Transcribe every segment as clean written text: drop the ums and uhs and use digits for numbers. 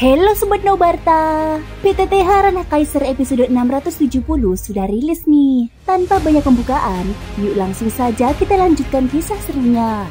Halo Sobat Nobarta, PTTH Ranah Kaisar episode 670 sudah rilis nih. Tanpa banyak pembukaan, yuk langsung saja kita lanjutkan kisah serunya.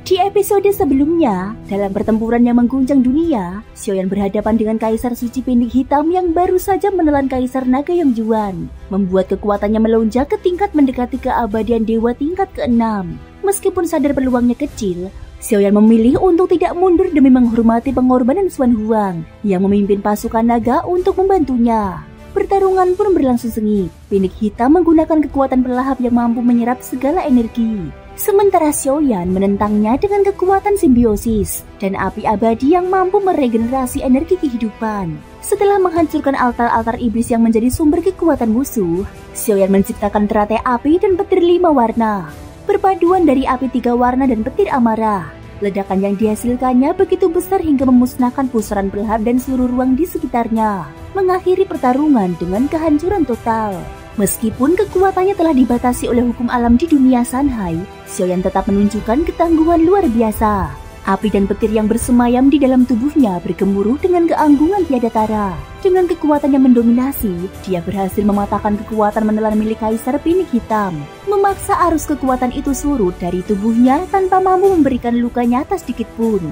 Di episode sebelumnya, dalam pertempuran yang mengguncang dunia, Xiaoyan berhadapan dengan Kaisar Suci Pinik Hitam yang baru saja menelan Kaisar Naga Yang Juan, membuat kekuatannya melonjak ke tingkat mendekati keabadian dewa tingkat ke-6. Meskipun sadar peluangnya kecil, Xiaoyan memilih untuk tidak mundur demi menghormati pengorbanan Xuan Huang yang memimpin pasukan naga untuk membantunya. Pertarungan pun berlangsung sengit. Pinik Hitam menggunakan kekuatan pelahap yang mampu menyerap segala energi. Sementara Xiaoyan menentangnya dengan kekuatan simbiosis dan api abadi yang mampu meregenerasi energi kehidupan. Setelah menghancurkan altar-altar iblis yang menjadi sumber kekuatan musuh, Xiaoyan menciptakan teratai api dan petir 5 warna. Perpaduan dari api 3 warna dan petir amarah. Ledakan yang dihasilkannya begitu besar hingga memusnahkan pusaran pelahap dan seluruh ruang di sekitarnya, mengakhiri pertarungan dengan kehancuran total. Meskipun kekuatannya telah dibatasi oleh hukum alam di dunia Sanhai, Xiaoyan tetap menunjukkan ketangguhan luar biasa. Api dan petir yang bersemayam di dalam tubuhnya bergemuruh dengan keanggungan tiada tara. Dengan kekuatan yang mendominasi, dia berhasil mematahkan kekuatan menelan milik Kaisar Pinik Hitam, memaksa arus kekuatan itu surut dari tubuhnya tanpa mampu memberikan luka nyata sedikit pun.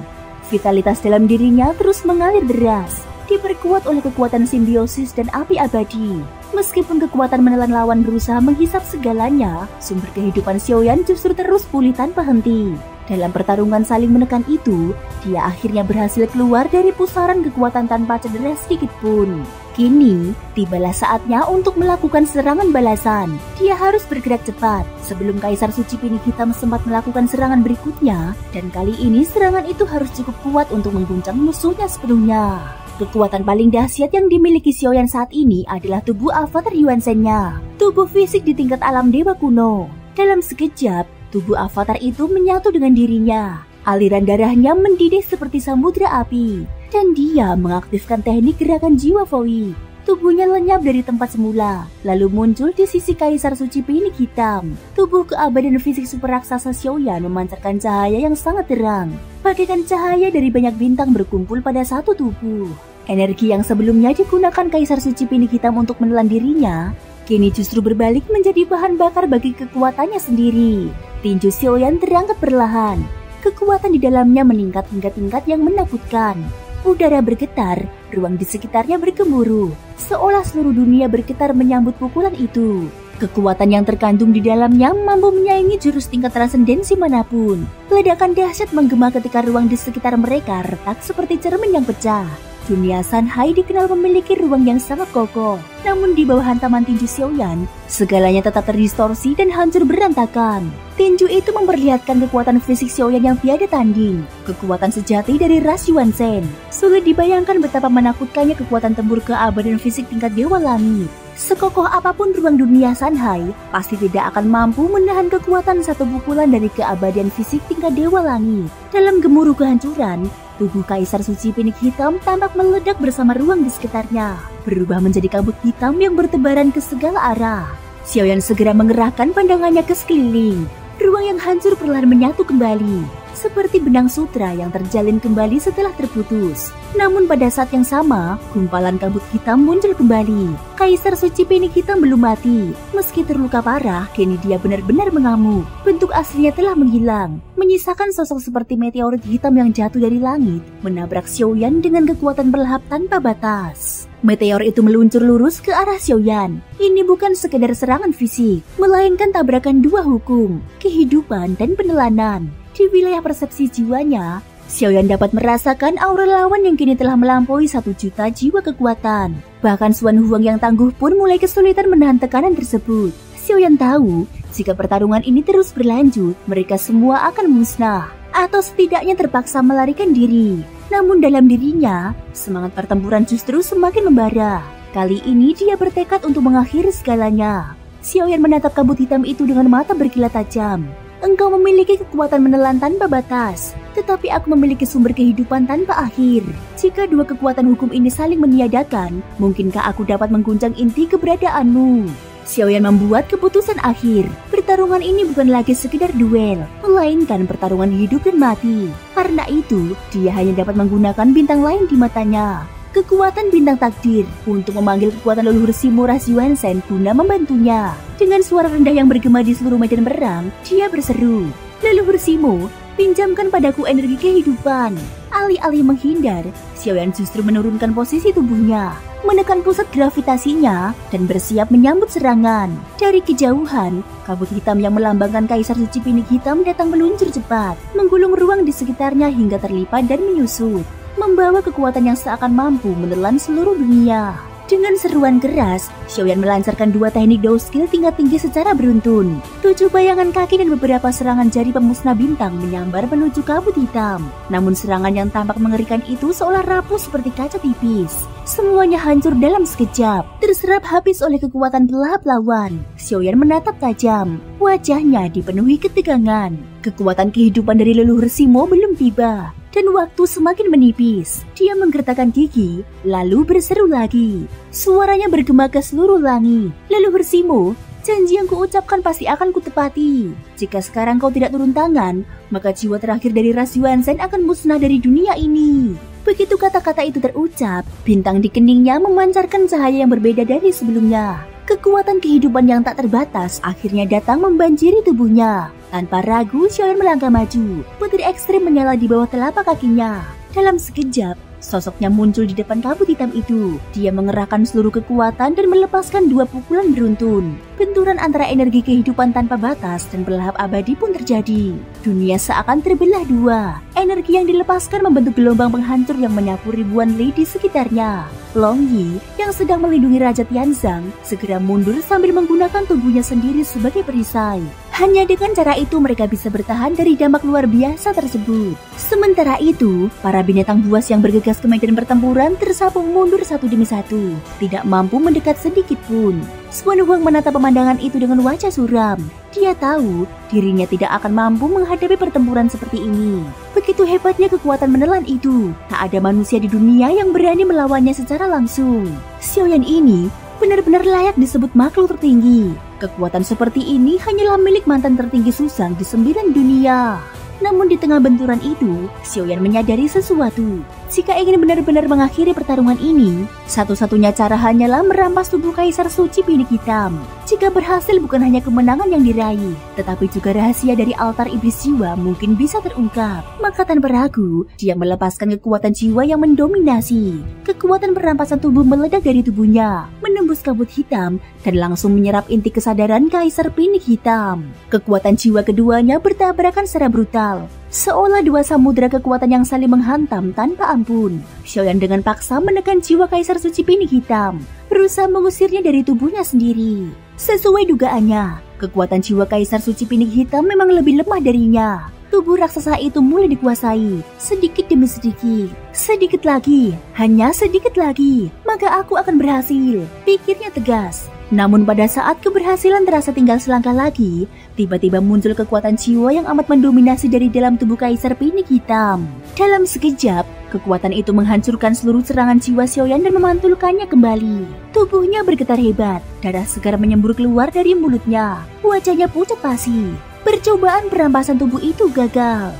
Vitalitas dalam dirinya terus mengalir deras, diperkuat oleh kekuatan simbiosis dan api abadi. Meskipun kekuatan menelan lawan berusaha menghisap segalanya, sumber kehidupan Xiaoyan justru terus pulih tanpa henti. Dalam pertarungan saling menekan itu, dia akhirnya berhasil keluar dari pusaran kekuatan tanpa cedera sedikit pun. Kini, tibalah saatnya untuk melakukan serangan balasan. Dia harus bergerak cepat sebelum Kaisar Suci Pinik Hitam sempat melakukan serangan berikutnya, dan kali ini serangan itu harus cukup kuat untuk mengguncang musuhnya sepenuhnya. Kekuatan paling dahsyat yang dimiliki Xiaoyan saat ini adalah tubuh avatar Yuan Shen-nya, tubuh fisik di tingkat alam dewa kuno. Dalam sekejap, tubuh avatar itu menyatu dengan dirinya. Aliran darahnya mendidih seperti samudra api, dan dia mengaktifkan teknik gerakan jiwa Void. Tubuhnya lenyap dari tempat semula, lalu muncul di sisi Kaisar Suci Pinik Hitam. Tubuh keabadian fisik super raksasa Xiaoyan memancarkan cahaya yang sangat terang, bagaikan cahaya dari banyak bintang berkumpul pada satu tubuh. Energi yang sebelumnya digunakan Kaisar Suci Pinik Hitam untuk menelan dirinya, kini justru berbalik menjadi bahan bakar bagi kekuatannya sendiri. Tinju Xiaoyan terangkat perlahan. Kekuatan di dalamnya meningkat hingga tingkat yang menakutkan. Udara bergetar, ruang di sekitarnya bergemuruh, seolah seluruh dunia bergetar menyambut pukulan itu. Kekuatan yang terkandung di dalamnya mampu menyaingi jurus tingkat transendensi manapun. Ledakan dahsyat menggema ketika ruang di sekitar mereka retak seperti cermin yang pecah. Dunia Sanhai dikenal memiliki ruang yang sangat kokoh, namun di bawah hantaman tinju Xiaoyan, segalanya tetap terdistorsi dan hancur berantakan. Tinju itu memperlihatkan kekuatan fisik Xiaoyan yang tiada tanding, kekuatan sejati dari ras Yuan Shen. Sulit dibayangkan betapa menakutkannya kekuatan tempur keabadian fisik tingkat dewa langit. Sekokoh apapun ruang dunia Sanhai, pasti tidak akan mampu menahan kekuatan satu pukulan dari keabadian fisik tingkat dewa langit. Dalam gemuruh kehancuran, tubuh Kaisar Suci Pinik Hitam tampak meledak bersama ruang di sekitarnya, berubah menjadi kabut hitam yang bertebaran ke segala arah. Xiaoyan segera mengerahkan pandangannya ke sekeliling. Ruang yang hancur perlahan menyatu kembali, seperti benang sutra yang terjalin kembali setelah terputus. Namun pada saat yang sama, gumpalan kabut hitam muncul kembali. Kaisar Suci Pinik Hitam belum mati. Meski terluka parah, kini dia benar-benar mengamuk. Bentuk aslinya telah menghilang, menyisakan sosok seperti meteorit hitam yang jatuh dari langit, menabrak Xiaoyan dengan kekuatan berlahap tanpa batas. Meteor itu meluncur lurus ke arah Xiaoyan. Ini bukan sekedar serangan fisik, melainkan tabrakan dua hukum, kehidupan dan penelanan. Di wilayah persepsi jiwanya, Xiaoyan dapat merasakan aura lawan yang kini telah melampaui 1 juta jiwa kekuatan. Bahkan Xuan Huang yang tangguh pun mulai kesulitan menahan tekanan tersebut. Xiaoyan tahu, jika pertarungan ini terus berlanjut, mereka semua akan musnah, atau setidaknya terpaksa melarikan diri. Namun dalam dirinya, semangat pertempuran justru semakin membara. Kali ini dia bertekad untuk mengakhiri segalanya. Xiaoyan menatap kabut hitam itu dengan mata berkilat tajam. Engkau memiliki kekuatan menelan tanpa batas, tetapi aku memiliki sumber kehidupan tanpa akhir. Jika dua kekuatan hukum ini saling meniadakan, mungkinkah aku dapat mengguncang inti keberadaanmu? Xiaoyan membuat keputusan akhir. Pertarungan ini bukan lagi sekedar duel, melainkan pertarungan hidup dan mati. Karena itu, dia hanya dapat menggunakan bintang lain di matanya. Kekuatan bintang takdir untuk memanggil kekuatan leluhur Simo Rasyuansen guna membantunya. Dengan suara rendah yang bergema di seluruh medan perang, dia berseru, "Leluhur Simo, pinjamkan padaku energi kehidupan." Alih-alih menghindar, Xiaoyan justru menurunkan posisi tubuhnya, menekan pusat gravitasinya, dan bersiap menyambut serangan. Dari kejauhan, kabut hitam yang melambangkan Kaisar Suci Pinik Hitam datang meluncur cepat, menggulung ruang di sekitarnya hingga terlipat dan menyusut, membawa kekuatan yang seakan mampu menelan seluruh dunia. Dengan seruan keras, Xiaoyan melancarkan 2 teknik Dao skill tingkat tinggi secara beruntun. 7 bayangan kaki dan beberapa serangan jari pemusnah bintang menyambar menuju kabut hitam. Namun serangan yang tampak mengerikan itu seolah rapuh seperti kaca tipis. Semuanya hancur dalam sekejap, terserap habis oleh kekuatan pelahap lawan. Xiaoyan menatap tajam, wajahnya dipenuhi ketegangan. Kekuatan kehidupan dari leluhur Simo belum tiba. Dan waktu semakin menipis. Dia menggertakkan gigi, lalu berseru lagi. Suaranya bergema ke seluruh langit. "Leluhur Simo, janji yang kuucapkan pasti akan kutepati. Jika sekarang kau tidak turun tangan, maka jiwa terakhir dari Rasyuansen akan musnah dari dunia ini." Begitu kata-kata itu terucap, bintang di keningnya memancarkan cahaya yang berbeda dari sebelumnya. Kekuatan kehidupan yang tak terbatas akhirnya datang membanjiri tubuhnya. Tanpa ragu, Xiaoyan melangkah maju. Petir ekstrim menyala di bawah telapak kakinya. Dalam sekejap, sosoknya muncul di depan kabut hitam itu. Dia mengerahkan seluruh kekuatan dan melepaskan 2 pukulan beruntun. Benturan antara energi kehidupan tanpa batas dan pelahap abadi pun terjadi. Dunia seakan terbelah 2. Energi yang dilepaskan membentuk gelombang penghancur yang menyapu ribuan li di sekitarnya. Long Yi, yang sedang melindungi Raja Tianzang, segera mundur sambil menggunakan tubuhnya sendiri sebagai perisai. Hanya dengan cara itu mereka bisa bertahan dari dampak luar biasa tersebut. Sementara itu, para binatang buas yang bergegas ke medan pertempuran tersapu mundur satu demi satu, tidak mampu mendekat sedikit pun. Xuan Huang menatap pemandangan itu dengan wajah suram. Dia tahu dirinya tidak akan mampu menghadapi pertempuran seperti ini. Begitu hebatnya kekuatan menelan itu, tak ada manusia di dunia yang berani melawannya secara langsung. Xiaoyan ini benar-benar layak disebut makhluk tertinggi. Kekuatan seperti ini hanyalah milik mantan tertinggi Susang di 9 dunia. Namun di tengah benturan itu, Xiaoyan menyadari sesuatu. Jika ingin benar-benar mengakhiri pertarungan ini, satu-satunya cara hanyalah merampas tubuh Kaisar Suci Pinik Hitam. Jika berhasil, bukan hanya kemenangan yang diraih, tetapi juga rahasia dari altar iblis jiwa mungkin bisa terungkap. Maka tanpa ragu, dia melepaskan kekuatan jiwa yang mendominasi. Kekuatan perampasan tubuh meledak dari tubuhnya, menembus kabut hitam, dan langsung menyerap inti kesadaran Kaisar Pinik Hitam. Kekuatan jiwa keduanya bertabrakan secara brutal, seolah 2 samudera kekuatan yang saling menghantam tanpa ampun. Xiaoyan dengan paksa menekan jiwa Kaisar Suci Pinik Hitam, berusaha mengusirnya dari tubuhnya sendiri. Sesuai dugaannya, kekuatan jiwa Kaisar Suci Pinik Hitam memang lebih lemah darinya. Tubuh raksasa itu mulai dikuasai, sedikit demi sedikit. Sedikit lagi, hanya sedikit lagi, maka aku akan berhasil, pikirnya tegas. Namun pada saat keberhasilan terasa tinggal selangkah lagi, tiba-tiba muncul kekuatan jiwa yang amat mendominasi dari dalam tubuh Kaisar Pinik Hitam. Dalam sekejap, kekuatan itu menghancurkan seluruh serangan jiwa Xiaoyan dan memantulkannya kembali. Tubuhnya bergetar hebat, darah segar menyembur keluar dari mulutnya. Wajahnya pucat pasi. Percobaan perampasan tubuh itu gagal.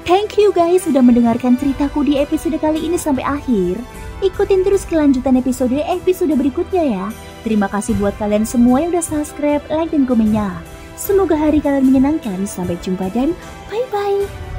Thank you guys sudah mendengarkan ceritaku di episode kali ini sampai akhir. Ikutin terus kelanjutan episode berikutnya ya. Terima kasih buat kalian semua yang udah subscribe, like, dan komennya. Semoga hari kalian menyenangkan. Sampai jumpa dan bye-bye.